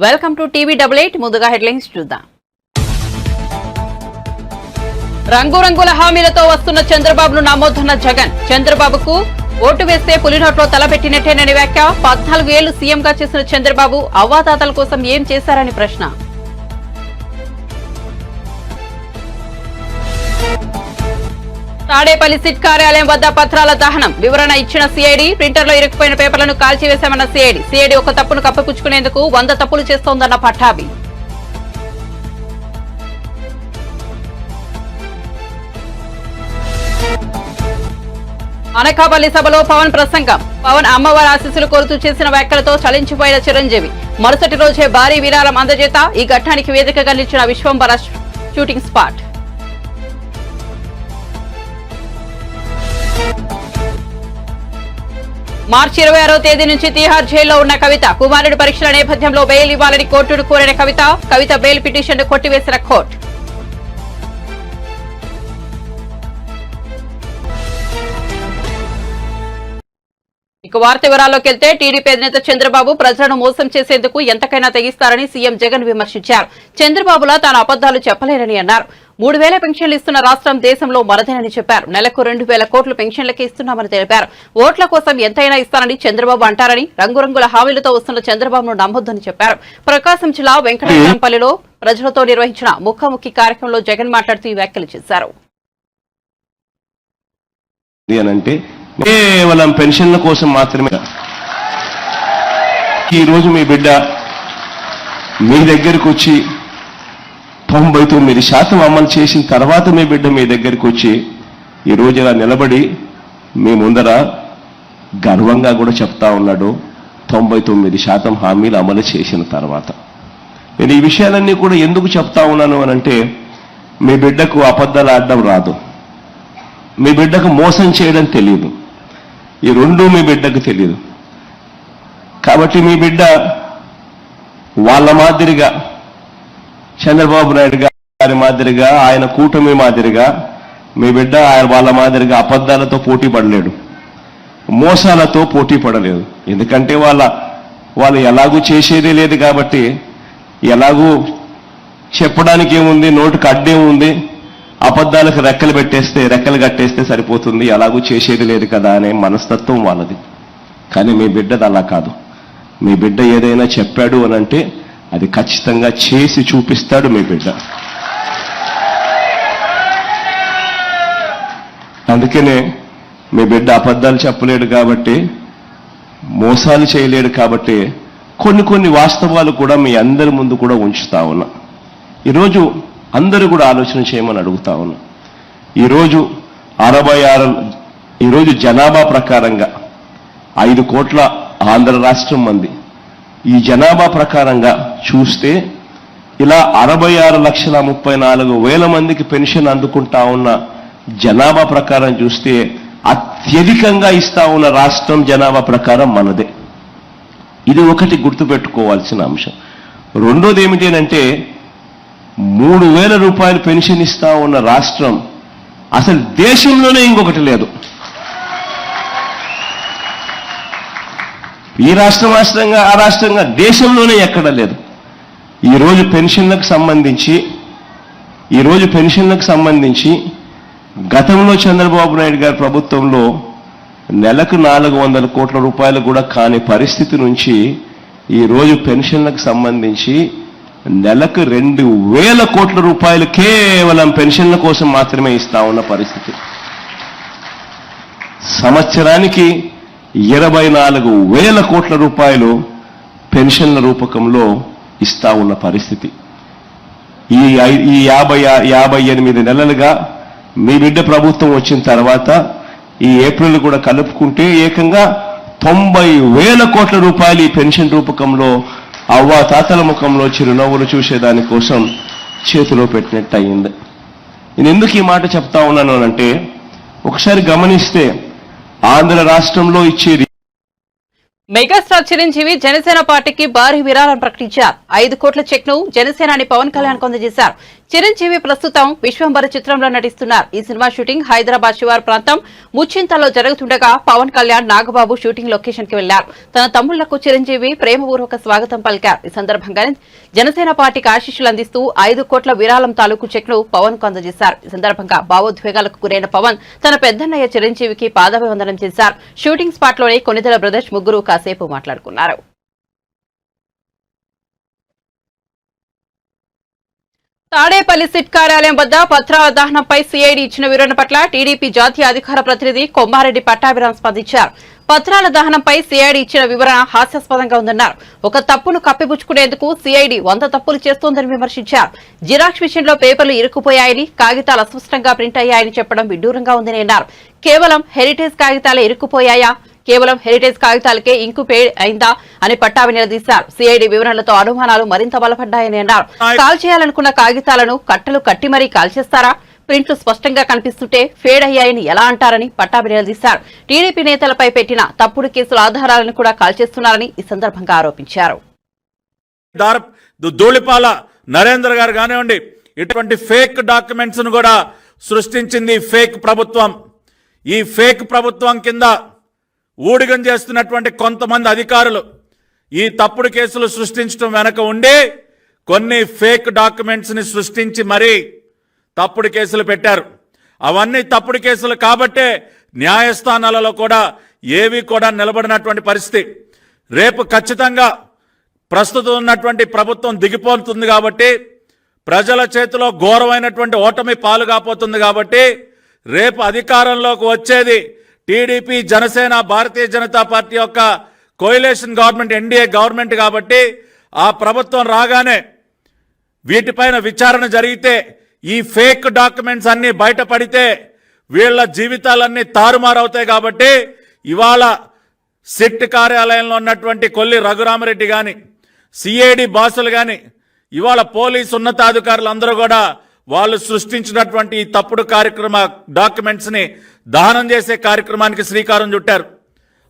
Welcome to టీవీ88 ముందుగా headlines చూద్దాం. రంగురంగుల హామీలతో వస్తున్న చంద్రబాబును నమ్మొద్దన్న జగన్. చంద్రబాబుకు ఓటు వేస్తే పులినోట్లో తలపెట్టినట్టేనని వ్యాఖ్య. 14 ఏళ్లు సీఎంగా చేసిన చంద్రబాబు అవ్వాతాతల కోసం ఏం చేశారని ప్రశ్న. తాడేపల్లి సిట్ కార్యాలయం వద్ద పత్రాల దహనం. వివరణ ఇచ్చిన సిఐడి. ప్రింటర్లో ఇరుక్కుపోయిన పేపర్లను కాల్చివేశామన్న సిఐడి ఒక తప్పును కప్పిపుచ్చుకునేందుకు 100 తప్పులు చేస్తోందన్న పట్టాభి. అనకాపల్లి సభలో పవన్ ప్రసంగం. పవన్ అమ్మవారి ఆశీస్సులు కోరుతూ చేసిన వ్యాఖ్యలతో చలించిపోయిన చిరంజీవి. మరుసటి రోజే భారీ విరాళం అందజేత. ఈ ఘట్టానికి వేదికగా నిలిచిన విశ్వంబర షూటింగ్ స్పాట్. మార్చి 26వ తేదీ నుంచి తిహార్ జైల్లో ఉన్న కవిత. కుమారుడి పరీక్షల నేపథ్యంలో బెయిల్ ఇవ్వాలని కోర్టును కోరిన కవిత బెయిల్ పిటిషన్ను కొట్టివేసిన కోర్టు. ఇక వార్త వివరాల్లోకి వెళ్తే టీడీపీ అధినేత చంద్రబాబు ప్రజలను మోసం చేసేందుకు ఎంతకైనా తెగిస్తారని సీఎం జగన్ విమర్శించారు. చంద్రబాబులా తాను అబద్దాలు చెప్పలేరని అన్నారు. 3000 పెన్షన్లు ఇస్తున్న రాష్ట్రం దేశంలో మరదేనని చెప్పారు. నెలకు 2000 కోట్లు పెన్షన్లకే ఇస్తున్నామని తెలిపారు. ఓట్ల కోసం ఎంతైనా ఇస్తానని చంద్రబాబు అంటారని, రంగురంగుల హామీలతో వస్తున్న చంద్రబాబును నమ్మొద్దని చెప్పారు. ప్రకాశం జిల్లా వెంకటేశ్వరంపల్లిలో ప్రజలతో నిర్వహించిన ముఖాముఖి కార్యక్రమంలో జగన్ మాట్లాడుతూ ఈ వ్యాఖ్యలు చేశారు. కేవలం పెన్షన్ల కోసం మాత్రమే ఈరోజు మీ బిడ్డ మీ దగ్గరకు వచ్చి 99% అమలు చేసిన తర్వాత మీ బిడ్డ మీ దగ్గరికి వచ్చి ఈరోజు ఇలా నిలబడి మీ ముందర గర్వంగా కూడా చెప్తా ఉన్నాడు 99% హామీలు అమలు చేసిన తర్వాత. నేను ఈ విషయాలన్నీ కూడా ఎందుకు చెప్తా ఉన్నాను అనంటే, మీ బిడ్డకు అబద్ధాలు ఆడడం రాదు, మీ బిడ్డకు మోసం చేయడం తెలియదు, ఈ రెండూ మీ బిడ్డకు తెలియదు. కాబట్టి మీ బిడ్డ వాళ్ళ మాదిరిగా, చంద్రబాబు నాయుడు గారి మాదిరిగా, ఆయన కూటమి మాదిరిగా మీ బిడ్డ వాళ్ళ మాదిరిగా అబద్ధాలతో పోటీ పడలేడు, మోసాలతో పోటీ పడలేదు. ఎందుకంటే వాళ్ళు ఎలాగూ చేసేదే లేదు కాబట్టి, ఎలాగూ చెప్పడానికి ఏముంది, నోటికి అడ్డేముంది, అబద్ధాలకు రెక్కలు కట్టేస్తే సరిపోతుంది, ఎలాగూ చేసేది లేదు కదా అనే మనస్తత్వం వాళ్ళది. కానీ మీ బిడ్డది అలా కాదు. మీ బిడ్డ ఏదైనా చెప్పాడు అనంటే అది ఖచ్చితంగా చేసి చూపిస్తాడు మీ బిడ్డ. అందుకనే మీ బిడ్డ అబద్ధాలు చెప్పలేడు కాబట్టి, మోసాలు చేయలేడు కాబట్టి కొన్ని వాస్తవాలు కూడా మీ అందరి ముందు కూడా ఉంచుతా ఉన్నా. ఈరోజు అందరూ కూడా ఆలోచన చేయమని అడుగుతా ఉన్నా. ఈరోజు జనాభా ప్రకారంగా 5 కోట్ల ఆంధ్ర రాష్ట్రం మంది. ఈ జనాభా ప్రకారంగా చూస్తే ఇలా 66,34,000 మందికి పెన్షన్ అందుకుంటా ఉన్న జనాభా ప్రకారం చూస్తే అత్యధికంగా ఇస్తా ఉన్న రాష్ట్రం జనాభా ప్రకారం మనదే. ఇది ఒకటి గుర్తుపెట్టుకోవాల్సిన అంశం. రెండోది ఏమిటి అంటే, 3,000 రూపాయలు పెన్షన్ ఇస్తా ఉన్న రాష్ట్రం అసలు దేశంలోనే ఇంకొకటి లేదు. ఈ రాష్ట్రంగా ఆ రాష్ట్రంగా దేశంలోనే ఎక్కడ లేదు. ఈరోజు పెన్షన్లకు సంబంధించి గతంలో చంద్రబాబు నాయుడు గారి ప్రభుత్వంలో నెలకు 400 కోట్ల రూపాయలు కూడా కాని పరిస్థితి నుంచి ఈరోజు పెన్షన్లకు సంబంధించి నెలకు 2,000 కోట్ల రూపాయలు కేవలం పెన్షన్ల కోసం మాత్రమే ఇస్తా ఉన్న పరిస్థితి. సంవత్సరానికి 24,000 కోట్ల రూపాయలు పెన్షన్ల రూపకంలో ఇస్తా ఉన్న పరిస్థితి. ఈ 58 నెలలుగా మీ బిడ్డ ప్రభుత్వం వచ్చిన తర్వాత ఈ ఏప్రిల్ కూడా కలుపుకుంటే ఏకంగా 90,000 కోట్ల రూపాయలు ఈ పెన్షన్ రూపకంలో తాతల ముఖంలో చిరునవ్వులు చూసేదాని కోసం చేతిలో పెట్టినట్టు అయింది. నేను ఎందుకు ఈ మాట చెప్తా ఉన్నాను అంటే, ఒకసారి గమనిస్తే ఆంధ్ర రాష్ట్రంలో ఇచ్చేది. మెగాస్టార్ చిరంజీవి జనసేన పార్టీకి భారీ విరాళం ప్రకటించారు. 5 కోట్ల చెక్ ను జనసేనాని పవన్ కళ్యాణ్ అందజేశారు. చిరంజీవి ప్రస్తుతం విశ్వంబర చిత్రంలో నటిస్తున్నారు. ఈ సినిమా షూటింగ్ హైదరాబాద్ శివారు ప్రాంతం ముచ్చింతలో జరుగుతుండగా పవన్ కళ్యాణ్ నాగబాబు షూటింగ్ లొకేషన్ కి వెళ్లారు. తన తమ్ముళ్లకు చిరంజీవి ప్రేమపూర్వక స్వాగతం పలికారు. ఈ సందర్భంగా జనసేన పార్టీకి ఆశీస్సులు అందిస్తూ 5 కోట్ల విరాళం తాలూకు చెక్ ను పవన్ కు అందజేశారు. ఈ సందర్భంగా భావోద్వేగాలకు గురైన పవన్ తన పెద్దన్నయ్య చిరంజీవికి పాదాభివందనం చేశారు. షూటింగ్ స్పాట్ లోనే కొనిదెల బ్రదర్స్ ముగ్గురు కాసేపు మాట్లాడుకున్నారు. తాడేపల్లి సిట్ కార్యాలయం వద్ద పత్రాల దహనంపై సిఐడి ఇచ్చిన వివరణ పట్ల టీడీపీ జాతీయ అధికార ప్రతినిధి కొమ్మారెడ్డి పట్టాభిరామ్ స్పందించారు. పత్రాల దహనంపై సిఐడి ఇచ్చిన వివరణ హాస్యాస్పదంగా ఉందన్నారు. ఒక తప్పును కప్పిపుచ్చుకునేందుకు సిఐడి 100 తప్పులు చేస్తోందని విమర్శించారు. జిరాక్స్ మిషన్లో పేపర్లు ఇరుక్కుపోయాయని, కాగితాలు అస్పష్టంగా ప్రింట్ అయ్యాయని చెప్పడం విడ్డూరంగా ఉందని అన్నారు. కేవలం హెరిటేజ్ కాగితాలే ఇరుక్కుపోయాయా, కేవలం హెరిటేజ్ కాగితాలకే ఇంకు పేడ్ అయిందా అని పట్టాభి నిలదీశారు. సిఐడి వివరణలతో అనుమానాలు మరింత బలపడ్డాయని అన్నారు. కాల్ చేయాలనుకున్న కాగితాలను కట్టలు కట్టి మరీ కాల్చేస్తారా? ప్రింట్లు స్పష్టంగా కనిపిస్తుంటే ఫేడ్ అయ్యాయని ఎలా అంటారని పట్టాభి నిలదీశారు. టీడీపీ నేతలపై పెట్టిన తప్పుడు కేసుల ఆధారాలను కూడా కాల్చేస్తున్నారని ఈ సందర్భంగా ఆరోపించారు. ధూళిపాల నరేంద్ర గారు కానివ్వండి, ఇటువంటి ఫేక్ డాక్యుమెంట్స్ ను కూడా సృష్టించింది ఫేక్ ప్రభుత్వం. ఈ ఫేక్ ప్రభుత్వం కింద ఊడిగం చేస్తున్నటువంటి కొంతమంది అధికారులు ఈ తప్పుడు కేసులు సృష్టించడం వెనక ఉండి కొన్ని ఫేక్ డాక్యుమెంట్స్ ని సృష్టించి మరీ తప్పుడు కేసులు పెట్టారు. అవన్నీ తప్పుడు కేసులు కాబట్టే న్యాయస్థానాలలో కూడా ఏవి కూడా నిలబడినటువంటి పరిస్థితి. రేపు ఖచ్చితంగా ప్రస్తుతం ఉన్నటువంటి ప్రభుత్వం దిగిపోతుంది కాబట్టి, ప్రజల చేతిలో ఘోరమైనటువంటి ఓటమి పాలు కాబోతుంది కాబట్టి, రేపు అధికారంలోకి వచ్చేది టీడీపీ, జనసేన, భారతీయ జనతా పార్టీ యొక్క కోయిలేషన్ గవర్నమెంట్, ఎన్డీఏ గవర్నమెంట్ కాబట్టి ఆ ప్రభుత్వం రాగానే వీటిపైన విచారణ జరిగితే, ఈ ఫేక్ డాక్యుమెంట్స్ అన్ని బయటపడితే వీళ్ల జీవితాలన్నీ తారుమారవుతాయి. కాబట్టి ఇవాళ సిట్ కార్యాలయంలో ఉన్నటువంటి కొల్లి రఘురామరెడ్డి కానీ, సిఐడి బాసులు కానీ, ఇవాళ పోలీసు ఉన్నతాధికారులు అందరూ కూడా వాళ్ళు సృష్టించినటువంటి ఈ తప్పుడు డాక్యుమెంట్స్ ని దహనం చేసే కార్యక్రమానికి శ్రీకారం చుట్టారు.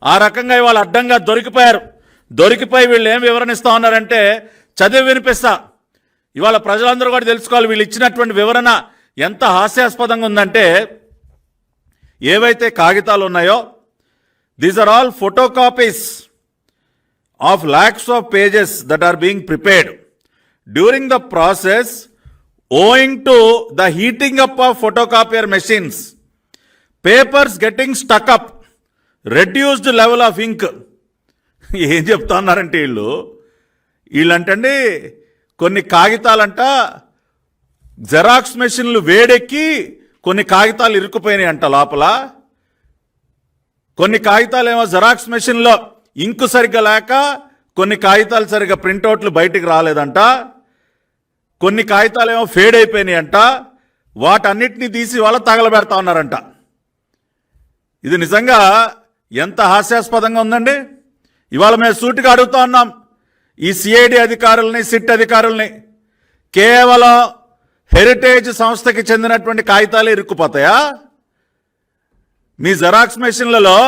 ఆ రకంగా ఇవాళ అడ్డంగా దొరికిపోయారు. దొరికిపోయి వీళ్ళు ఏం వివరణిస్తా ఉన్నారంటే చదివి వినిపిస్తా. ఇవాళ ప్రజలందరూ కూడా తెలుసుకోవాలి వీళ్ళు ఇచ్చినటువంటి వివరణ ఎంత హాస్యాస్పదంగా ఉందంటే, ఏవైతే కాగితాలు ఉన్నాయో these are all photocopies of lakhs of pages that are being prepared during the process owing to the heating up of photocopier machines, papers getting stuck up, reduced level of ink. ఏం చెప్తున్నారంటే వీళ్ళంటండి కొన్ని కాగితాలంట xerox మెషిన్లు వేడెక్కి కొన్ని కాగితాలు ఇరుక్కుపోయినాయి అంట లోపల. కొన్ని కాగితాలు ఏమో జెరాక్స్ మెషిన్లో ఇంకు సరిగ్గా లేక కొన్ని కాగితాలు సరిగ్గా ప్రింట్అవుట్లు బయటికి రాలేదంట. కొన్ని కాగితాలు ఏమో ఫేడ్ అయిపోయినాయి అంట. వాటన్నిటిని తీసి వాళ్ళ తగలబెడతా ఉన్నారంట. ఇది నిజంగా ఎంత హాస్యాస్పదంగా ఉందండి. ఇవాళ మేము సూటిగా అడుగుతా ఉన్నాం ఈ సిఐడి అధికారుల్ని, సిట్ అధికారుల్ని, కేవలం హెరిటేజ్ సంస్థకి చెందినటువంటి కాగితాలు ఇరుక్కుపోతాయా? మీ జెరాక్స్ మెషిన్లలో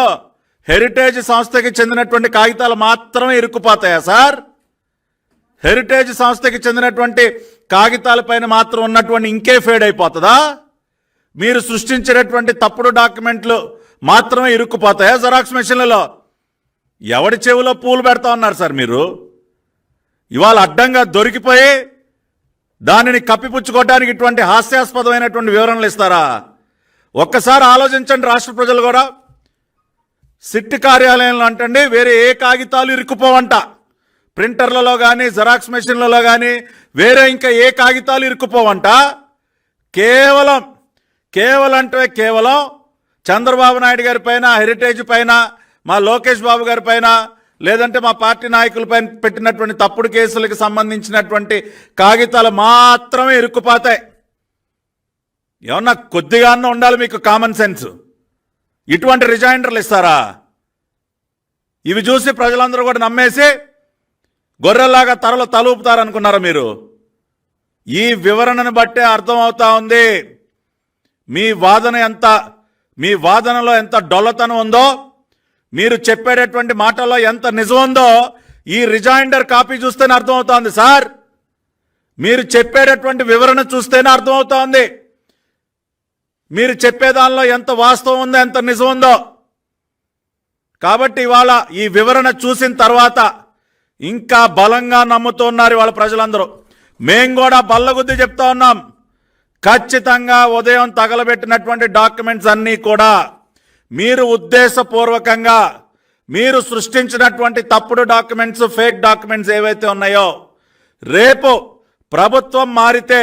హెరిటేజ్ సంస్థకి చెందినటువంటి కాగితాలు మాత్రమే ఇరుక్కుపోతాయా సార్? హెరిటేజ్ సంస్థకి చెందినటువంటి కాగితాలపైన మాత్రం ఉన్నటువంటి ఇంకే ఫేడ్ అయిపోతుందా? మీరు సృష్టించినటువంటి తప్పుడు డాక్యుమెంట్లు మాత్రమే ఇరుక్కుపోతాయా జెరాక్స్ మెషిన్లలో? ఎవడి చెవిలో పూలు పెడతా ఉన్నారు సార్ మీరు? ఇవాళ అడ్డంగా దొరికిపోయి దానిని కప్పిపుచ్చుకోవడానికి ఇటువంటి హాస్యాస్పదమైనటువంటి వివరణలు ఇస్తారా? ఒక్కసారి ఆలోచించండి రాష్ట్ర ప్రజలు కూడా. సిట్ కార్యాలయంలో అంటండి వేరే ఏ కాగితాలు ఇరుక్కుపోవంట. ప్రింటర్లలో కానీ, జెరాక్స్ మెషిన్లలో కానీ వేరే ఇంకా ఏ కాగితాలు ఇరుక్కుపోవంట. కేవలం చంద్రబాబు నాయుడు గారి పైన, హెరిటేజ్ పైన, మా లోకేష్ బాబు గారి పైన, లేదంటే మా పార్టీ నాయకులపైన పెట్టినటువంటి తప్పుడు కేసులకు సంబంధించినటువంటి కాగితాలు మాత్రమే ఇరుక్కుపోతాయి. ఏమన్నా కొద్దిగా ఉండాలి మీకు కామన్ సెన్స్. ఇటువంటి రిజైండర్లు ఇస్తారా? ఇవి చూసి ప్రజలందరూ కూడా నమ్మేసి గొర్రెల్లాగా తలూపుతారనుకున్నారా మీరు? ఈ వివరణను బట్టే అర్థమవుతా ఉంది మీ వాదనలో ఎంత డొల్లతనం ఉందో, మీరు చెప్పేటటువంటి మాటల్లో ఎంత నిజం ఉందో ఈ రిజైండర్ కాపీ చూస్తేనే అర్థమవుతోంది సార్. మీరు చెప్పేటటువంటి వివరణ చూస్తేనే అర్థమవుతోంది మీరు చెప్పేదానిలో ఎంత వాస్తవం ఉందో ఎంత నిజం ఉందో. కాబట్టి ఇవాళ ఈ వివరణ చూసిన తర్వాత ఇంకా బలంగా నమ్ముతున్నారు వాళ్ళ ప్రజలందరూ. మేం కూడా బల్లగుద్ది చెప్తా ఉన్నాం, ఖచ్చితంగా ఉదయం తగలబెట్టినటువంటి డాక్యుమెంట్స్ అన్నీ కూడా మీరు ఉద్దేశపూర్వకంగా మీరు సృష్టించినటువంటి తప్పుడు డాక్యుమెంట్స్, ఫేక్ డాక్యుమెంట్స్ ఏవైతే ఉన్నాయో రేపు ప్రభుత్వం మారితే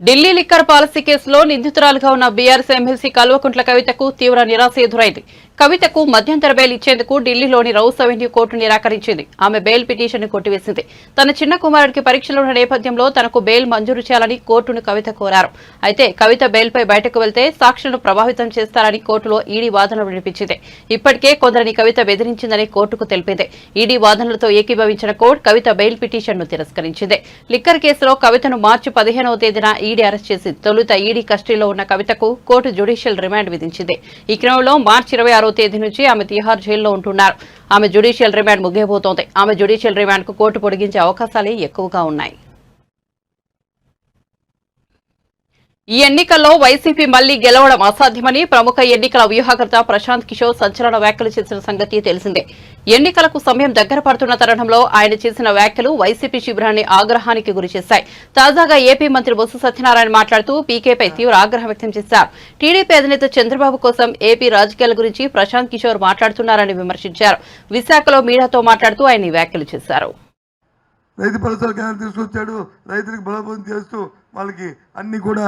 ఢిల్లీ లిక్కర్ పాలసీ కేసులో నిందితురాలుగా ఉన్న బీఆర్ఎస్ ఎమ్మెల్సీ కల్వకుంట్ల కవితకు తీవ్ర నిరాశ ఎదురైంది. కవితకు మధ్యంతర బెయిల్ ఇచ్చేందుకు ఢిల్లీలోని రౌస్ అవెన్యూ కోర్టు నిరాకరించింది. ఆమె బెయిల్ పిటిషన్ ని కొట్టివేసింది. తన చిన్న కుమారుడికి పరీక్షలు ఉన్న నేపథ్యంలో తనకు బెయిల్ మంజూరు చేయాలని కోర్టును కవిత కోరారు. అయితే కవిత బెయిల్పై బయటకు వెళ్తే సాక్షులను ప్రభావితం చేస్తారని కోర్టులో ఈడీ వాదనలు వినిపించింది. ఇప్పటికే కొందరిని కవిత బెదిరించిందని కోర్టుకు తెలిపింది. ఈడీ వాదనలతో ఏకీభవించిన కోర్టు కవిత బెయిల్ పిటిషన్ ను తిరస్కరించింది. లిక్కర్ కేసులో కవితను మార్చి 15వ తేదీన ఈడీ అరెస్ట్ చేసి తొలుత ఈడీ కస్టడీలో ఉన్న కవితకు కోర్టు జ్యుడిషియల్ రిమాండ్ విధించింది. ఈ క్రమంలో మార్చి 26వ తేదీ నుంచి ఆమె తిహార్ జైల్లో ఉంటున్నారు. ఆమె జ్యుడిషియల్ రిమాండ్ ముగియబోతోంది. ఆమె జ్యుడిషియల్ రిమాండ్ కు కోర్టు పొడిగించే అవకాశాలే ఎక్కువగా ఉన్నాయి. ఈ ఎన్నికల్లో వైసీపీ మళ్లీ గెలవడం అసాధ్యమని ప్రముఖ ఎన్నికల వ్యూహకర్త ప్రశాంత్ కిషోర్ సంచలన వ్యాఖ్యలు చేసిన సంగతి తెలిసిందే. ఎన్నికలకు సమయం దగ్గర పడుతున్న తరుణంలో ఆయన చేసిన వ్యాఖ్యలు వైసీపీ శిబిరాన్ని ఆగ్రహానికి గురిచేశాయి. తాజాగా ఏపీ మంత్రి బొత్స సత్యనారాయణ మాట్లాడుతూ పీకేపై తీవ్ర ఆగ్రహం వ్యక్తం చేశారు. టీడీపీ అధినేత చంద్రబాబు కోసం ఏపీ రాజకీయాల గురించి ప్రశాంత్ కిషోర్ మాట్లాడుతున్నారని విమర్శించారు. విశాఖలో మీడియాతో మాట్లాడుతూ ఆయన ఈ వ్యాఖ్యలు చేశారు. రైతు భరోసా కేంద్రం తీసుకొచ్చాడు, రైతులకు బలోపేతం చేస్తూ వాళ్ళకి అన్ని కూడా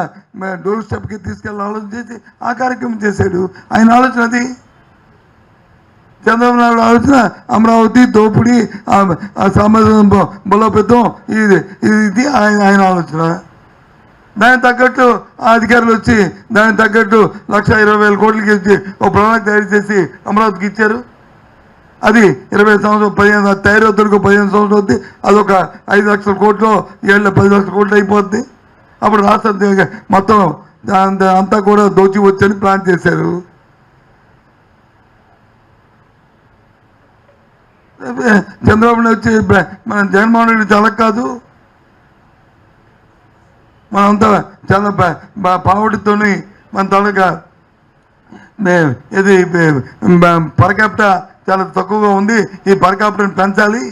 డోర్ స్టెప్కి తీసుకెళ్ళి ఆలోచన చేసి ఆ కార్యక్రమం చేశాడు. ఆయన ఆలోచన అది. చంద్రబాబు నాయుడు ఆలోచన అమరావతి, దోపిడీ, సామాజిక బలోపేతం, ఇది ఆయన ఆలోచన. దానికి తగ్గట్టు ఆ అధికారులు వచ్చి దానికి తగ్గట్టు 1,20,000 కోట్లకి ఇచ్చి ఒక ప్రణాళిక తయారు చేసి అమరావతికి ఇచ్చారు. అది 20 సంవత్సరం 15 తయారవుతానికి 15 సంవత్సరం అవుతుంది. అదొక 5 లక్షల కోట్లు, 10 లక్షల కోట్లు అయిపోద్ది. అప్పుడు రాష్ట్రం మొత్తం అంతా కూడా దోచి వచ్చని ప్లాన్ చేశారు. చంద్రబాబు నాయుడు వచ్చి మన జగన్మోహన్ రెడ్డి చాలా కాదు, మనంతా చాలా పావుడితోని మన తాలూకా ఇది పర్ క్యాపిటా చాలా తక్కువగా ఉంది. ఈ పర్ క్యాపిటల్ పెంచాలి.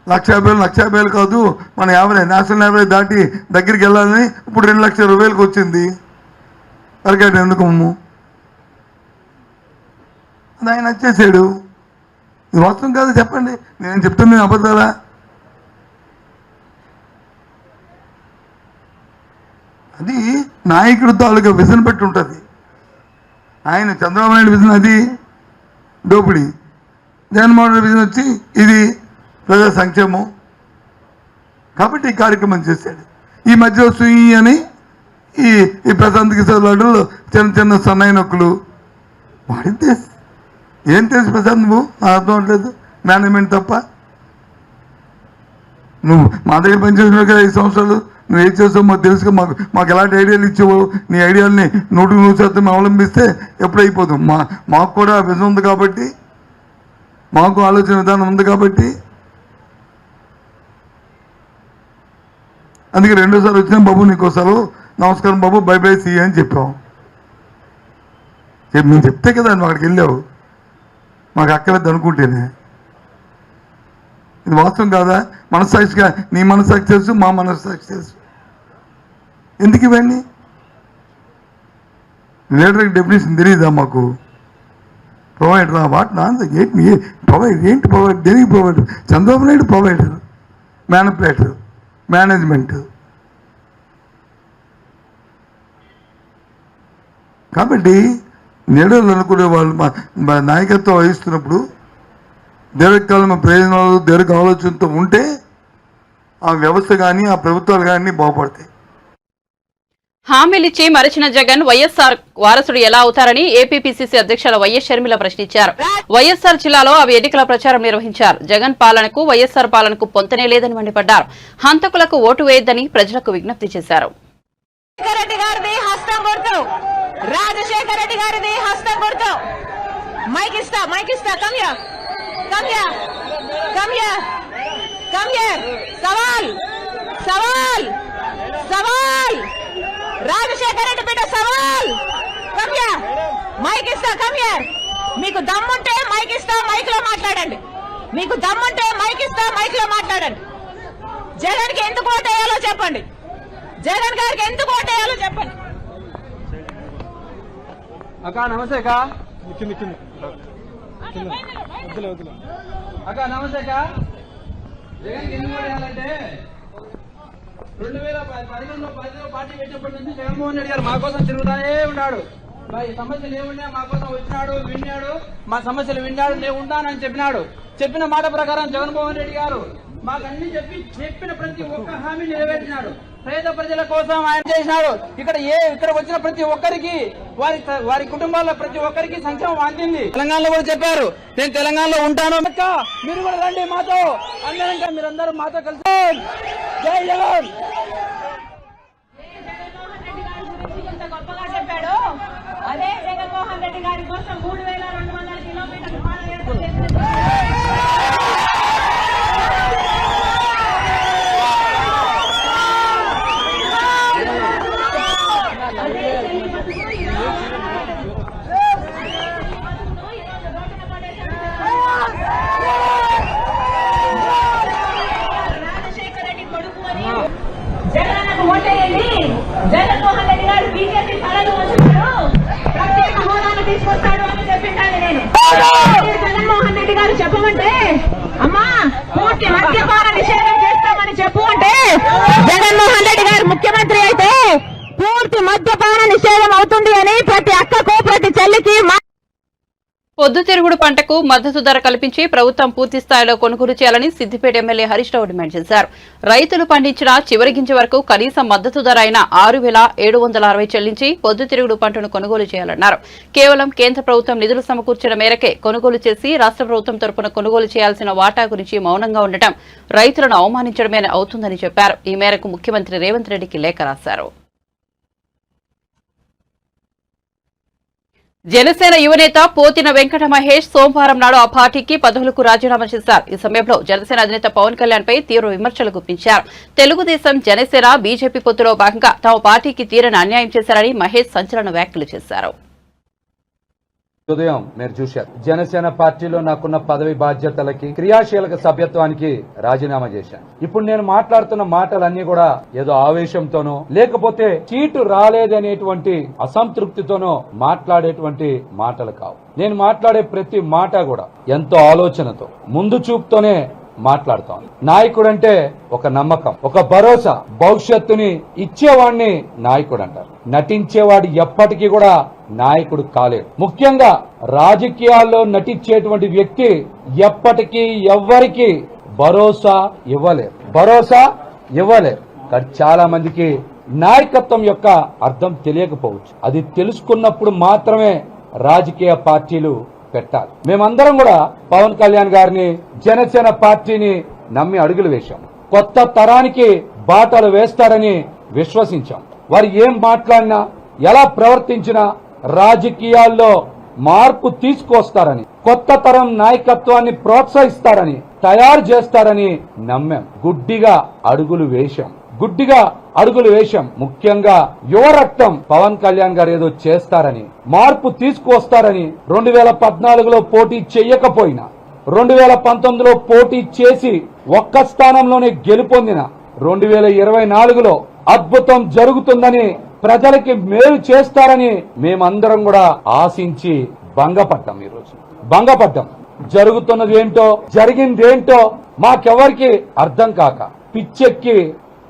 1,50,000 కాదు, మన నేషనల్ యావరేజ్ దాటి దగ్గరికి వెళ్ళాలని ఇప్పుడు 2,20,000కి వచ్చింది పర్ క్యాపిటల్. ఎందుకు అది ఆయన వచ్చేసాడు. ఇది వాస్తవం కాదు చెప్పండి, నేను చెప్తాను నేను అబద్ధాలా? అది నాయకుడు తాలూకా విజన్ పెట్టి ఉంటుంది. ఆయన చంద్రబాబు నాయుడు విజన్ అది దోపిడీ, జగన్మోహన్ రెడ్డి విజన్ వచ్చి ఇది ప్రజా సంక్షేమం. కాబట్టి ఈ కార్యక్రమం చేశాడు. ఈ మధ్యలో సుయి అని ఈ ప్రశాంత్ కిషోర్ లాంటి చిన్న సన్నాయి నొక్కులు వాడితే ఏం తెలుసు ప్రశాంత్? నువ్వు నాకు అర్థం అవట్లేదు. మేనేజ్మెంట్ తప్ప. నువ్వు మా దగ్గర పనిచేసిన కదా 5 సంవత్సరాలు, నువ్వు ఏం చేస్తావు మాకు తెలుసుగా. మాకు ఎలాంటి ఐడియాలు ఇచ్చావు, నీ ఐడియాలని 100% అవలంబిస్తే ఎప్పుడు అయిపోతాం. మాకు కూడా విజన్ ఉంది కాబట్టి, మాకు ఆలోచన విధానం ఉంది కాబట్టి. అందుకే 2సారి వచ్చినా బాబు నీకోసారి నమస్కారం బాబు, బై బై సీ అని చెప్పాం. మేము చెప్తే కదా నువ్వు అక్కడికి వెళ్ళావు. మాకు అక్కర్లేదు అనుకుంటేనే. ఇది వాస్తవం కాదా? మనస్సాక్షిగా నీ మనస్సాక్షి తెలుసు, మా మనస్సాక్షి తెలుసు. ఎందుకు ఇవన్నీ? లీడర్కి డెఫినేషన్ తెలియదా మాకు? ప్రొవైడరా? వాట్ నాన్ ఏంటి ప్రొవైడ్? ఏంటి ప్రొవైడ్? దేనికి provider? Chandrababu Naidu provider, manipulator, management. కాబట్టి లీడర్లు అనుకునే వాళ్ళు నాయకత్వం వహిస్తున్నప్పుడు దీర్ఘకాలం ప్రయోజనాలు, దీర్ఘ ఆలోచనతో ఉంటే ఆ వ్యవస్థ కానీ ఆ ప్రభుత్వాలు కానీ బాగుపడతాయి. హామీలిచ్చి మరచిన జగన్ వైఎస్ఆర్ వారసుడు ఎలా అవుతారని ఏపీపీసీసీ అధ్యక్షుల వైఎస్ షర్మిల ప్రశ్నించారు. వైఎస్ఆర్ జిల్లాలో అవి ఎన్నికల ప్రచారం నిర్వహించారు. జగన్ పాలనకు వైఎస్ఆర్ పాలనకు పొంతనే లేదని మండిపడ్డారు. హంతకులకు ఓటు వేయొద్దని ప్రజలకు విజ్ఞప్తి చేశారు. రాజశేఖర రెడ్డి గారిది హస్తం గుర్తు. మైక్ ఇస్తా కమ్ హియర్ సవాల్ రాజశేఖర రెడ్డి బిడ్డ సవాల్ కమ్యా మైక్ ఇస్తా కమ్యా మీకు దమ్ముంటే మైక్ ఇస్తా మైక్ లో మాట్లాడండి మీకు దమ్ముంటే మైక్ ఇస్తా మైక్ లో మాట్లాడండి జగన్ కి ఎందుకు ఓటేయాలో చెప్పండి జగన్ గారికి ఎందుకు ఓటేయాలో చెప్పండి అక్క నమస్తే అక్క అక్క నమస్తే అక్క జగన్ ఎందుకు ఓటేయాలంటే 2011లో పార్టీ పెట్టినప్పటి నుంచి జగన్మోహన్ రెడ్డి గారు మా కోసం తిరుగుతానే ఉన్నాడు. ఈ సమస్యలు ఏమున్నా మా కోసం వచ్చినాడు, విన్నాడు, మా సమస్యలు విన్నాడు, నేను ఉంటానని చెప్పినాడు. చెప్పిన మాట ప్రకారం జగన్మోహన్ రెడ్డి గారు మాకు అన్ని చెప్పిన ప్రతి ఒక్క హామీ నెరవేర్చినాడు. పేద ప్రజల కోసం ఆయన చేసినాడు. ఇక్కడ వచ్చిన ప్రతి ఒక్కరికి వారి కుటుంబాల్లో ప్రతి ఒక్కరికి సంక్షేమం అందింది. తెలంగాణలో కూడా చెప్పారు నేను తెలంగాణలో ఉంటాను, మీరు కూడా రండి మాతో అందరంగా, మీరందరూ మాతో కలిసి జై జగన్. గొప్పగా చెప్పాడు. అదే జగన్మోహన్ రెడ్డి గారి కోసం 3200 కిలోమీటర్లు పాదయాత్ర చేసిన రాజశేఖర రెడ్డి కొడుకు అని జగన్కు ఓటేయండి. జగన్మోహన్ రెడ్డి గారు బీజేపీ తలలు వచ్చినాడు, ప్రత్యేక హోదాను తీసుకొస్తాడు అని చెప్పిండాలి. నేను జగన్మోహన్ రెడ్డి గారు చెప్పమంటే అమ్మా పూర్తి మద్యపాన నిషేధం చేస్తామని చెప్పు అంటే జగన్మోహన్ రెడ్డి గారు ముఖ్యమంత్రి అయితే పూర్తి మద్యపాన నిషేధం అవుతుంది అని ప్రతి అక్కకు ప్రతి చెల్లికి పొద్దుతిరుగుడు పంటకు మద్దతు ధర కల్పించి ప్రభుత్వం పూర్తి స్థాయిలో కొనుగోలు చేయాలని సిద్దిపేట ఎమ్మెల్యే హరీష్ రావు డిమాండ్ చేశారు. రైతులు పండించిన చివరి గింజ వరకు కనీస మద్దతు ధర అయిన 6,760 చెల్లించి పొద్దుతిరుగుడు పంటను కొనుగోలు చేయాలన్నారు. కేవలం కేంద్ర ప్రభుత్వం నిధులు సమకూర్చిన మేరకే కొనుగోలు చేసి రాష్ట్ర ప్రభుత్వం తరపున కొనుగోలు చేయాల్సిన వాటా గురించి మౌనంగా ఉండటం రైతులను అవమానించడమే అవుతుందని చెప్పారు. ఈ మేరకు ముఖ్యమంత్రి రేవంత్ రెడ్డికి లేఖ రాశారు. జనసేన యువనేత పోతిన వెంకట మహేష్ సోమవారం నాడు ఆ పార్టీకి పదవులకు రాజీనామా చేశారు. ఈ సమయంలో జనసేన అధినేత పవన్ కళ్యాణ్ పై తీవ్ర విమర్శలు గుప్పించారు. తెలుగుదేశం జనసేన బీజేపీ పొత్తులో భాగంగా తమ పార్టీకి తీరని అన్యాయం చేశారని మహేష్ సంచలన వ్యాఖ్యలు చేశారు. ఉదయం మీరు చూశారు, జనసేన పార్టీలో నాకున్న పదవి బాధ్యతలకి క్రియాశీలక సభ్యత్వానికి రాజీనామా చేశాను. ఇప్పుడు నేను మాట్లాడుతున్న మాటలన్నీ కూడా ఏదో ఆవేశంతోనో లేకపోతే సీటు రాలేదనేటువంటి అసంతృప్తితోనో మాట్లాడేటువంటి మాటలు కావు. నేను మాట్లాడే ప్రతి మాట కూడా ఎంతో ఆలోచనతో ముందు చూపుతోనే మాట్లాడుతాను. నాయకుడంటే ఒక నమ్మకం, ఒక భరోసా, భవిష్యత్తుని ఇచ్చేవాడిని నాయకుడు అంటారు. నటించేవాడు ఎప్పటికీ కూడా నాయకుడు కాలేడు. ముఖ్యంగా రాజకీయాల్లో నటించేటువంటి వ్యక్తి ఎప్పటికీ ఎవ్వరికి భరోసా ఇవ్వలేరు. చాలా మందికి నాయకత్వం యొక్క అర్థం తెలియకపోవచ్చు. అది తెలుసుకున్నప్పుడు మాత్రమే రాజకీయ పార్టీలు పెట్టాలి. మేమందరం కూడా పవన్ కళ్యాణ్ గారిని, జనసేన పార్టీని నమ్మి అడుగులు వేశాం. కొత్త తరానికి బాటలు వేస్తారని విశ్వసించాం. వారు ఏం మాట్లాడినా, ఎలా ప్రవర్తించినా రాజకీయాల్లో మార్పు తీసుకొస్తారని, కొత్త తరం నాయకత్వాన్ని ప్రోత్సహిస్తారని, తయారు చేస్తారని నమ్మాం. గుడ్డిగా అడుగులు వేశాం. ముఖ్యంగా యువ రక్తం పవన్ కళ్యాణ్ గారు ఏదో చేస్తారని, మార్పు తీసుకువస్తారని 2014లో పోటీ చెయ్యకపోయినా 2019లో పోటీ చేసి ఒక్క స్థానంలోనే గెలుపొందిన 2024లో అద్భుతం జరుగుతుందని, ప్రజలకి మేలు చేస్తారని మేమందరం కూడా ఆశించి భంగపడ్డాం. జరుగుతున్నది ఏంటో, జరిగిందేంటో మాకెవరికి అర్థం కాక పిచ్చెక్కి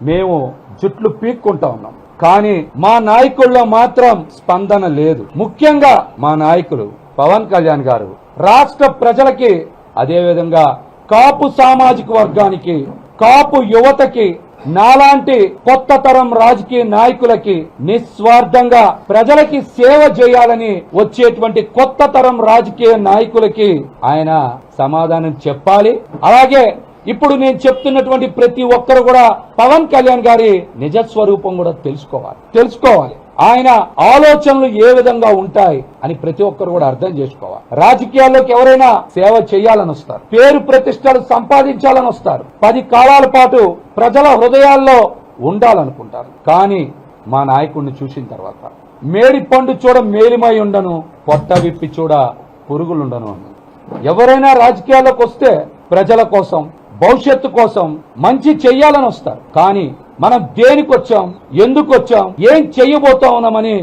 మేము జుట్లు పీక్కుంటా ఉన్నాం. కానీ మా నాయకుల్లో మాత్రం స్పందన లేదు. ముఖ్యంగా మా నాయకులు పవన్ కళ్యాణ్ గారు రాష్ట్ర ప్రజలకి, అదేవిధంగా కాపు సామాజిక వర్గానికి, కాపు యువతకి, నాలాంటి కొత్త తరం రాజకీయ నాయకులకి నిస్వార్థంగా ప్రజలకి సేవ చేయాలని వచ్చేటువంటి కొత్త తరం రాజకీయ నాయకులకి ఆయన సమాధానం చెప్పాలి. అలాగే ఇప్పుడు నేను చెప్తున్నటువంటి ప్రతి ఒక్కరు కూడా పవన్ కళ్యాణ్ గారి నిజస్వరూపం కూడా తెలుసుకోవాలి. ఆయన ఆలోచనలు ఏ విధంగా ఉంటాయి అని ప్రతి ఒక్కరు కూడా అర్థం చేసుకోవాలి. రాజకీయాల్లోకి ఎవరైనా సేవ చేయాలని వస్తారు, పేరు ప్రతిష్టలు సంపాదించాలని వస్తారు, 10 కాలాల పాటు ప్రజల హృదయాల్లో ఉండాలనుకుంటారు. కానీ మా నాయకుడిని చూసిన తర్వాత. మేడి పండు చూడ మేలిమై ఉండను, పొట్ట విప్పి చూడ పురుగులుండను అన్నాడు. ఎవరైనా రాజకీయాల్లోకి వస్తే ప్రజల కోసం, భవిష్యత్తు కోసం మంచి చెయ్యాలని వస్తారు. కానీ మనం దేనికి వచ్చాం, ఎందుకు వచ్చాం, ఏం చెయ్యబోతా ఉన్నామని.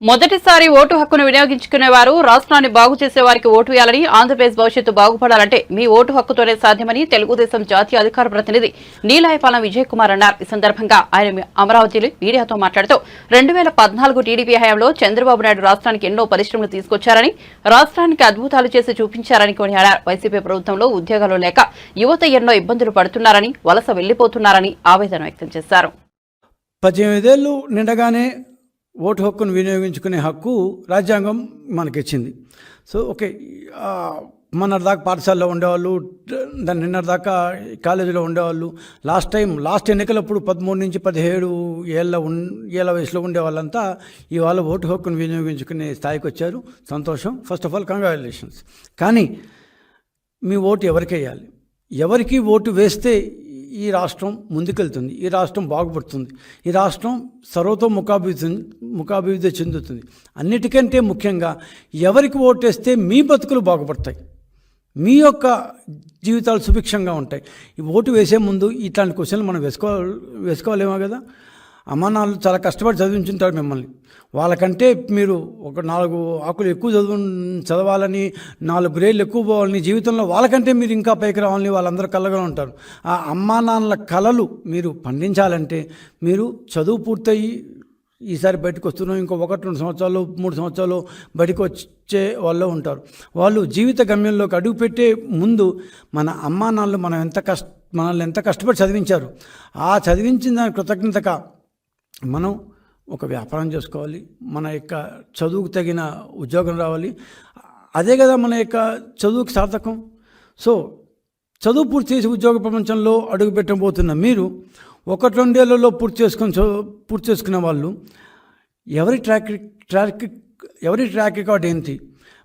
మొదటిసారి ఓటు హక్కును వినియోగించుకునేవారు రాష్ట్రాన్ని బాగు చేసే వారికి ఓటు వేయాలని, ఆంధ్రప్రదేశ్ భవిష్యత్తు బాగుపడాలంటే మీ ఓటు హక్కుతోనే సాధ్యమని తెలుగుదేశం జాతీయ అధికార ప్రతినిధి నీలాయపాలెం విజయ్ కుమార్ అన్నారు. ఈ సందర్భంగా ఆయన అమరావతిలో మీడియాతో మాట్లాడుతూ 2014 టీడీపీ హయాంలో చంద్రబాబు నాయుడు రాష్ట్రానికి ఎన్నో పరిశ్రమలు తీసుకొచ్చారని, రాష్ట్రానికి అద్భుతాలు చేసి చూపించారని కొనియాడారు. వైసీపీ ప్రభుత్వంలో ఉద్యోగాలు లేక యువత ఎన్నో ఇబ్బందులు పడుతున్నారని, వలస వెళ్లిపోతున్నారని ఆవేదన వ్యక్తం చేశారు. 18 ఏళ్ళు నిండగానే ఓటు హక్కును వినియోగించుకునే హక్కు రాజ్యాంగం మనకిచ్చింది. సో ఓకే, మొన్నటిదాకా పాఠశాలలో ఉండేవాళ్ళు, దాని నిన్నటిదాకా కాలేజీలో ఉండేవాళ్ళు, లాస్ట్ ఎన్నికలప్పుడు 13 నుంచి 17 ఏళ్ళ వయసులో ఉండే వాళ్ళంతా ఇవాళ ఓటు హక్కును వినియోగించుకునే స్థాయికి వచ్చారు. సంతోషం. First of all congratulations. కానీ మీ ఓటు ఎవరికి వేయాలి? ఎవరికి ఓటు వేస్తే ఈ రాష్ట్రం ముందుకెళ్తుంది, ఈ రాష్ట్రం బాగుపడుతుంది, ఈ రాష్ట్రం ముఖాభివృద్ధి చెందుతుంది. అన్నిటికంటే ముఖ్యంగా ఎవరికి ఓటేస్తే మీ బతుకులు బాగుపడతాయి, మీ యొక్క జీవితాలు సుభిక్షంగా ఉంటాయి. ఈ ఓటు వేసే ముందు ఇట్లాంటి క్వశ్చన్లు మనం వేసుకోలేమో కదా. అమ్మ నాన్నలు చాలా కష్టపడి చదివించుంటారు మిమ్మల్ని. వాళ్ళకంటే మీరు ఒక 4 ఆకులు ఎక్కువ చదవాలని, 4 గ్రేడ్లు ఎక్కువ పోవాలని, జీవితంలో వాళ్ళకంటే మీరు ఇంకా పైకి రావాలని వాళ్ళందరూ కలగా ఉంటారు. ఆ అమ్మా నాన్నల కలలు మీరు పండించాలంటే మీరు చదువు పూర్తయి ఈసారి బయటకు వస్తున్నాం, ఇంకో 1-2 సంవత్సరాలు 3 సంవత్సరాలు బయటకు వచ్చే వాళ్ళు ఉంటారు. వాళ్ళు జీవిత గమ్యంలోకి అడుగుపెట్టే ముందు మన అమ్మా నాన్నలు మనల్ని ఎంత కష్టపడి చదివించారు, ఆ చదివించిన దాని కృతజ్ఞతగా మనం ఒక వ్యాపారం చేసుకోవాలి, మన యొక్క చదువుకు తగిన ఉద్యోగం రావాలి. అదే కదా మన యొక్క చదువుకి సార్థకం. సో చదువు పూర్తి చేసి ఉద్యోగ ప్రపంచంలో అడుగు పెట్టబోతున్న మీరు 1-2 ఏళ్లలో పూర్తి చేసుకున్న వాళ్ళు ఎవరి ట్రాక్ రికార్డ్ ఏంటి?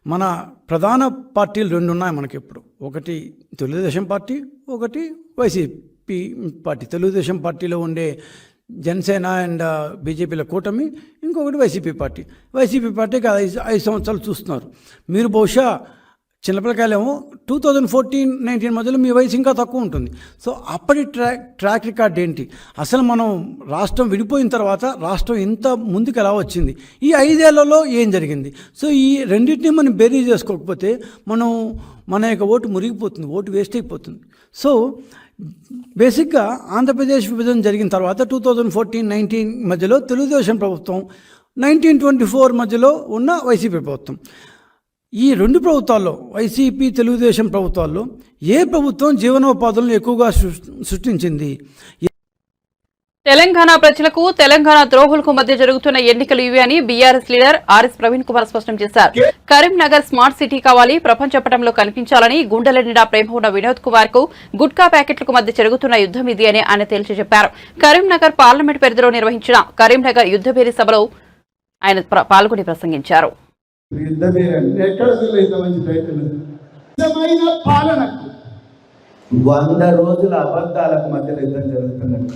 మన ప్రధాన పార్టీలు 2 ఉన్నాయి మనకి ఇప్పుడు. ఒకటి తెలుగుదేశం పార్టీ, ఒకటి వైసీపీ పార్టీ. తెలుగుదేశం పార్టీలో ఉండే జనసేన అండ్ బీజేపీల కూటమి, ఇంకొకటి వైసీపీ పార్టీ. వైసీపీ పార్టీకి 5 సంవత్సరాలు చూస్తున్నారు. మీరు బహుశా చిన్నపిల్లకాయలేమో 2014-19 మధ్యలో మీ వయసు ఇంకా తక్కువ ఉంటుంది. సో అప్పటి ట్రాక్ రికార్డ్ ఏంటి? అసలు మనం రాష్ట్రం విడిపోయిన తర్వాత రాష్ట్రం ఇంత ముందుకు ఎలా వచ్చింది, ఈ 5 ఏళ్లలో ఏం జరిగింది? సో ఈ రెండింటినీ మనం బేరీ చేసుకోకపోతే మన యొక్క ఓటు మురిగిపోతుంది, ఓటు వేస్ట్ అయిపోతుంది. సో బేసిక్గా ఆంధ్రప్రదేశ్ విభజన జరిగిన తర్వాత 2014-19 మధ్యలో తెలుగుదేశం ప్రభుత్వం, 1924 మధ్యలో ఉన్న వైసీపీ ప్రభుత్వం, ఈ 2 ప్రభుత్వాల్లో, వైసీపీ తెలుగుదేశం ప్రభుత్వాల్లో ఏ ప్రభుత్వం జీవనోపాధులను ఎక్కువగా సృష్టించింది? తెలంగాణ ప్రజలకు, తెలంగాణ ద్రోహులకు మధ్య జరుగుతున్న ఎన్నికలు ఇవి అని BRS leader RS Praveen Kumar స్పష్టం చేశారు. కరీంనగర్ స్మార్ట్ సిటీ కావాలి, ప్రపంచ పటంలో కనిపించాలని గుండెల నిండా ప్రేమ ఉన్న వినోద్ కుమార్ కు గుట్కా ప్యాకెట్లకు మధ్య జరుగుతున్న యుద్దం ఇది అని ఆయన తేల్చి చెప్పారు. కరీంనగర్ పార్లమెంట్ పరిధిలో నిర్వహించిన కరీంనగర్ యుద్దభేరి సభలో ఆయన పాల్గొని ప్రసంగించారు. పాలనకు 100 రోజుల అబద్ధాలకు మధ్య యుద్ధం జరుగుతున్నది.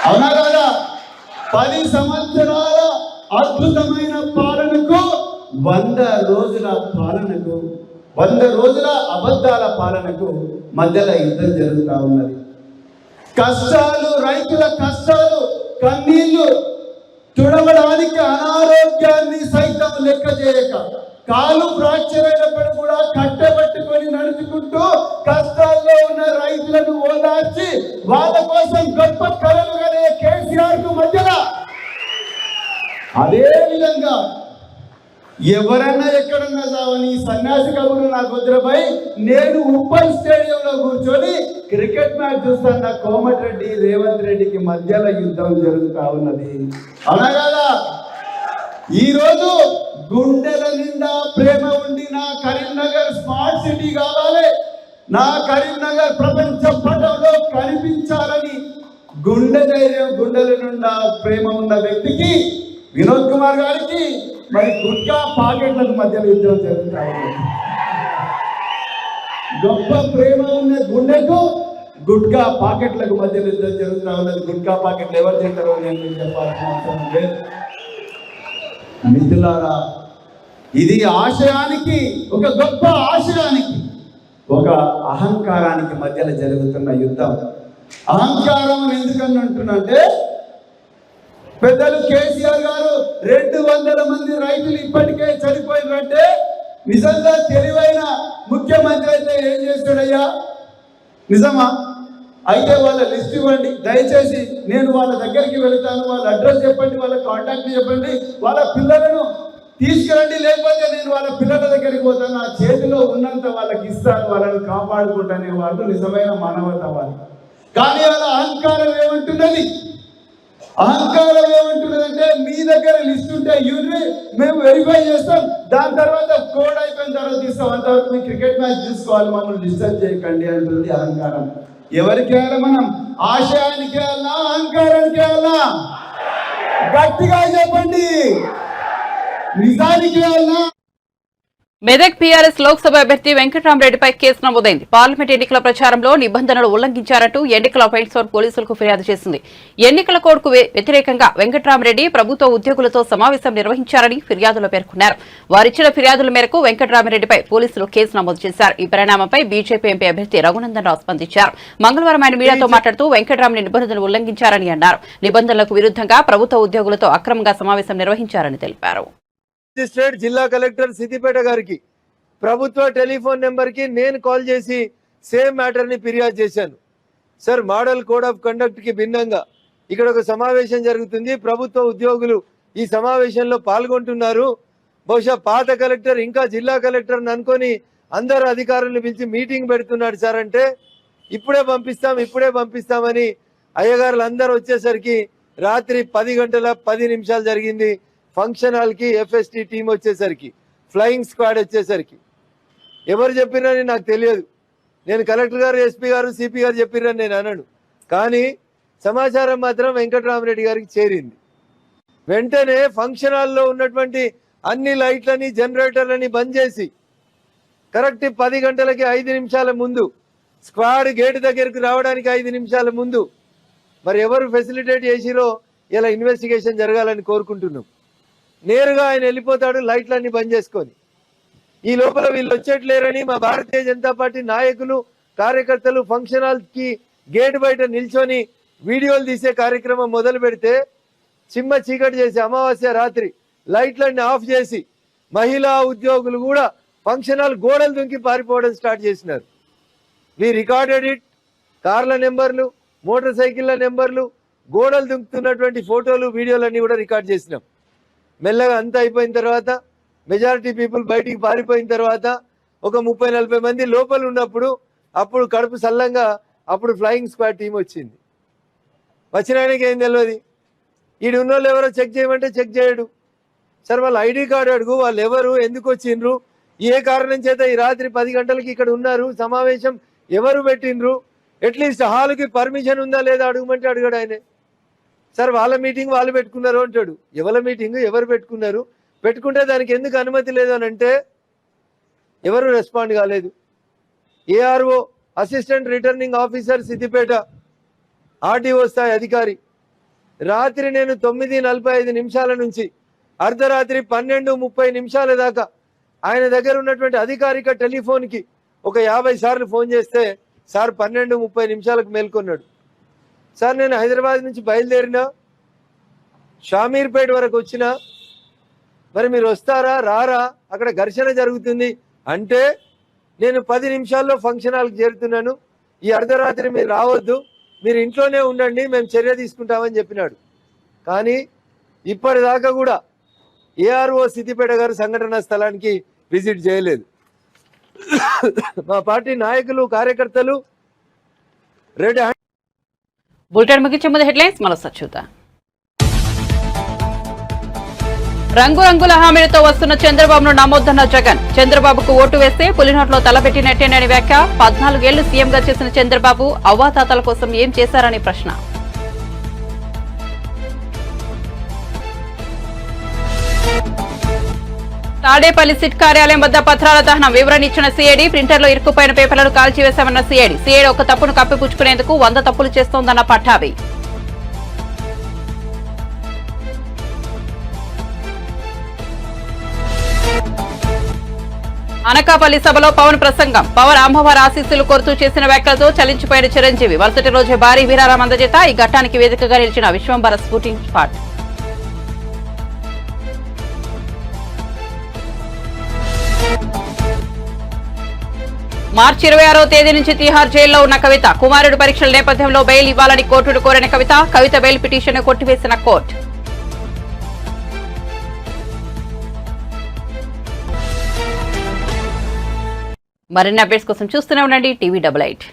అవునా కదా? 10 సంవత్సరాల అద్భుతమైన పాలనకు 100 రోజుల పాలనకు, 100 రోజుల అబద్ధాల పాలనకు మధ్యలో యుద్ధం జరుగుతూ ఉన్నది. కష్టాలు, రైతుల కష్టాలు, కన్నీళ్లు తుడవడానికి అనారోగ్యాన్ని సైతం లెక్క చేయక, కాలు ఫ్రాక్చర్ అయినప్పుడు కూడా కట్టబట్టుకొని నడుచుకుంటూ కష్టాల్లో ఉన్న రైతులను ఓదార్చి వాళ్ళ కోసం గొప్ప కలలు కనే కేసీఆర్ కు మధ్యలో అదే విధంగా ఎవరన్నా ఎక్కడన్నా చావని సన్యాసి కబురు నాకు వద్దురపై నేను ఉప్పల్ స్టేడియంలో కూర్చొని క్రికెట్ మ్యాచ్ చూస్తున్న కోమటిరెడ్డి రేవంత్ రెడ్డికి మధ్యలో యుద్ధం జరుగుతూ ఉన్నది. అవునా కదా? ఈరోజు గుండెల నిండా ప్రేమ ఉండి నా కరీంనగర్ స్మార్ట్ సిటీ కావాలి, నా కరీంనగర్ ప్రపంచ పటంలో కనిపించాలని గుండెల నిండా ప్రేమ ఉన్న వ్యక్తికి, వినోద్ కుమార్ గారికి మరి గుట్కా పాకెట్లకు మధ్యలో యుద్ధం జరుగుతా ఉంది. గొప్ప ప్రేమ ఉన్న గుండెకు గుట్కా పాకెట్లకు మధ్య యుద్ధం జరుగుతూ ఉన్నది. గుట్కా పాకెట్లు ఎవరు తింటారో నేను మీకు చెప్పాల్సిన అవసరం లేదు. మిత్రులారా, ఇది ఆశయానికి, ఒక గొప్ప ఆశయానికి, ఒక అహంకారానికి మధ్యలో జరుగుతున్న యుద్ధం. అహంకారం ఎందుకని అంటున్నంటే, పెద్దలు కేసీఆర్ గారు 200 మంది రైతులు ఇప్పటికే చనిపోయినంటే నిజంగా తెలివైన ముఖ్యమంత్రి అయితే ఏం చేస్తాడయ్యా? నిజమా? అయితే వాళ్ళ లిస్ట్ ఇవ్వండి దయచేసి, నేను వాళ్ళ దగ్గరికి వెళ్తాను, వాళ్ళ అడ్రస్ చెప్పండి, వాళ్ళ కాంటాక్ట్ చెప్పండి, వాళ్ళ పిల్లలను తీసుకురండి, లేకపోతే నేను వాళ్ళ పిల్లల దగ్గరికి పోతాను, నా చేతిలో ఉన్నంత వాళ్ళకి ఇస్తాను, వాళ్ళని కాపాడుకుంటానే వాళ్ళు నిజమైన మానవతావాది. కానీ వాళ్ళ అహంకారం ఏమంటున్నది? అహంకారం ఏమంటున్నదంటే, మీ దగ్గర లిస్ట్ ఉంటే ఇవ్వండి, మేము వెరిఫై చేస్తాం, దాని తర్వాత కోడ్ అయిపోయిన తర్వాత తీస్తాం, అంతవరకు మీ క్రికెట్ మ్యాచ్ చూసుకోవాలి, మమ్మల్ని డిస్టర్బ్ చేయకండి అంటుంది అహంకారం. ఎవరికి వెళ్ళాలి మనం? ఆశయానికి వెళ్ళా, అహంకారానికి వెళ్ళా? గట్టిగా చెప్పండి. నిజానికి వెళ్ళా? మెదక్ పీఆర్ఎస్ లోక్సభ అభ్యర్థి వెంకట్రామరెడ్డిపై కేసు నమోదైంది. పార్లమెంట్ ఎన్నికల ప్రచారంలో నిబంధనలు ఉల్లంఘించారంటూ ఎన్నికల ఫైట్స్ పోలీసులకు ఫిర్యాదు చేసింది. ఎన్నికల కోడ్కు వ్యతిరేకంగా వెంకట్రామరెడ్డి ప్రభుత్వ ఉద్యోగులతో సమావేశం నిర్వహించారని ఫిర్యాదులో పేర్కొన్నారు. వారిచ్చిన ఫిర్యాదుల మేరకు వెంకట్రామరెడ్డిపై పోలీసులు కేసు నమోదు చేశారు. ఈ పరిణామంపై బీజేపీ ఎంపీ అభ్యర్థి రఘునందన్ రావు స్పందించారు. మంగళవారం ఆయన మీడియాతో మాట్లాడుతూ వెంకట్రామరెడ్డి నిబంధనలు ఉల్లంఘించారని అన్నారు. నిబంధనలకు విరుద్ధంగా ప్రభుత్వ ఉద్యోగులతో అక్రమంగా సమావేశం నిర్వహించారని తెలిపారు. స్టేట్ జిల్లా కలెక్టర్ సిద్దిపేట గారికి ప్రభుత్వ టెలిఫోన్ నెంబర్కి నేను కాల్ చేసి సేమ్ మ్యాటర్ని ఫిర్యాదు చేశాను. సార్, మోడల్ కోడ్ ఆఫ్ కండక్ట్కి భిన్నంగా ఇక్కడ ఒక సమావేశం జరుగుతుంది, ప్రభుత్వ ఉద్యోగులు ఈ సమావేశంలో పాల్గొంటున్నారు, బహుశా పాత కలెక్టర్ ఇంకా జిల్లా కలెక్టర్ని అనుకొని అందరు అధికారులను పిలిచి మీటింగ్ పెడుతున్నాడు సార్ అంటే, ఇప్పుడే పంపిస్తామని అయ్యగారులు అందరూ వచ్చేసరికి రాత్రి 10 గంటల 10 నిమిషాలు జరిగింది. ఫంక్షన్ హాల్కి ఎఫ్ఎస్టీ టీం వచ్చేసరికి, ఫ్లయింగ్ స్క్వాడ్ వచ్చేసరికి ఎవరు చెప్పిరని నాకు తెలియదు. నేను కలెక్టర్ గారు, ఎస్పీ గారు, సిపి గారు చెప్పిరని నేను అనను, కానీ సమాచారం మాత్రం వెంకట్రామరెడ్డి గారికి చేరింది. వెంటనే ఫంక్షన్ హాల్లో ఉన్నటువంటి అన్ని లైట్లని, జనరేటర్లని బంద్ చేసి కరెక్ట్ 10 గంటలకి 5 నిమిషాల ముందు, స్క్వాడ్ గేట్ దగ్గరకు రావడానికి 5 నిమిషాల ముందు మరి ఎవరు ఫెసిలిటేట్ చేసిరో ఇలా ఇన్వెస్టిగేషన్ జరగాలని కోరుకుంటున్నాం. నేరుగా ఆయన వెళ్ళిపోతాడు లైట్లన్నీ బంద్ చేసుకొని. ఈ లోపల వీళ్ళు వచ్చేట్లేరని మా భారతీయ జనతా పార్టీ నాయకులు, కార్యకర్తలు ఫంక్షన్ హాల్కి గేట్ బయట నిల్చొని వీడియోలు తీసే కార్యక్రమం మొదలు పెడితే, చిమ్మ చీకటి చేసి అమావాస్య రాత్రి లైట్లన్నీ ఆఫ్ చేసి మహిళా ఉద్యోగులు కూడా ఫంక్షన్ హాల్ గోడలు దుంకి పారిపోవడం స్టార్ట్ చేసినారు. We recorded it. కార్ల నెంబర్లు, మోటార్ సైకిళ్ళ నెంబర్లు, గోడలు దుంకుతున్నటువంటి ఫోటోలు, వీడియోలన్నీ కూడా రికార్డ్ చేసినాం. మెల్లగా అంతా అయిపోయిన తర్వాత, మెజారిటీ పీపుల్ బయటికి పారిపోయిన తర్వాత, ఒక 30-40 మంది లోపల ఉన్నప్పుడు, అప్పుడు కడుపు సల్లంగా అప్పుడు ఫ్లయింగ్ స్క్వాడ్ టీం వచ్చింది. వచ్చిన ఆయనకి ఏం తెలియదు. ఈడు ఉన్న వాళ్ళు ఎవరో చెక్ చేయమంటే చెక్ చేయడు. సార్, వాళ్ళ ఐడి కార్డు అడుగు, వాళ్ళు ఎవరు, ఎందుకు వచ్చిండ్రు, ఏ కారణం చేత ఈ రాత్రి 10 గంటలకి ఇక్కడ ఉన్నారు, సమావేశం ఎవరు పెట్టిండ్రు, అట్లీస్ట్ హాల్కి పర్మిషన్ ఉందా లేదా అడుగుమంటే అడిగాడు ఆయనే. సార్, వాళ్ళ మీటింగ్ వాళ్ళు పెట్టుకున్నారు అంటాడు. ఎవరి మీటింగ్ ఎవరు పెట్టుకున్నారు, పెట్టుకుంటే దానికి ఎందుకు అనుమతి లేదు అని అంటే ఎవరు రెస్పాండ్ కాలేదు. ARO, assistant returning officer Siddipet, RDO స్థాయి అధికారి, రాత్రి నేను 9:45 నిమిషాల నుంచి అర్ధరాత్రి 12:30 నిమిషాల దాకా ఆయన దగ్గర ఉన్నటువంటి అధికారిక టెలిఫోన్కి ఒక 50 సార్లు ఫోన్ చేస్తే, సార్ 12:30 నిమిషాలకు మేల్కొన్నాడు. సార్, నేను హైదరాబాద్ నుంచి బయలుదేరినా, షామీర్పేట వరకు వచ్చినా, మరి మీరు వస్తారా రారా, అక్కడ ఘర్షణ జరుగుతుంది అంటే, నేను 10 నిమిషాల్లో ఫంక్షన్ హాల్కి చేరుతున్నాను, ఈ అర్ధరాత్రి మీరు రావద్దు, మీరు ఇంట్లోనే ఉండండి, మేము చర్య తీసుకుంటామని చెప్పినాడు. కానీ ఇప్పటిదాకా కూడా ఏఆర్ఓ సిద్దిపేట గారు సంఘటనా స్థలానికి విజిట్ చేయలేదు. మా పార్టీ నాయకులు, కార్యకర్తలు రెడ్ హ్యాండ్. బులెటిన్ ముగించే ముందు హెడ్లైన్స్ మరోసారి చూద్దాం. రంగురంగుల హామీలతో వస్తున్న చంద్రబాబును నమ్మొద్దన్న జగన్. చంద్రబాబుకు ఓటు వేస్తే పులినోట్లో తలపెట్టినట్టేనని వ్యాఖ్య. 14 ఏళ్లు సీఎంగా చేసిన చంద్రబాబు అవ్వాతాతల కోసం ఏం చేశారని ప్రశ్న. తాడేపల్లి సిట్ కార్యాలయం వద్ద పత్రాల దహనం వివరణ ఇచ్చిన సిఐడి ప్రింటర్లో ఇరుక్కుపోయిన పేపర్లను కాల్చివేశామన్న సిఐడి ఒక తప్పును కప్పిపుచ్చుకునేందుకు 100 తప్పులు చేస్తోందన్న పట్టాభి. అనకాపల్లి సభలో పవన్ ప్రసంగం. పవన్ అమ్మవారి ఆశీస్సులు కోరుతూ చేసిన వ్యాఖ్యలతో చలించిపోయిన చిరంజీవి. వరుసటి రోజే భారీ విరాళం అందజేత ఈ ఘట్టానికి వేదికగా నిలిచిన విశ్వంభర షూటింగ్ స్పాట్. మార్చి 26వ తేదీ నుంచి తిహార్ జైల్లో ఉన్న కవిత. కుమారుడి పరీక్షల నేపథ్యంలో బెయిల్ ఇవ్వాలని కోర్టును కోరిన కవిత బెయిల్ పిటిషన్ కొట్టివేసిన కోర్టు. మరిన్ని అప్డేట్స్ కోసం చూస్తూనే ఉండండి TV88.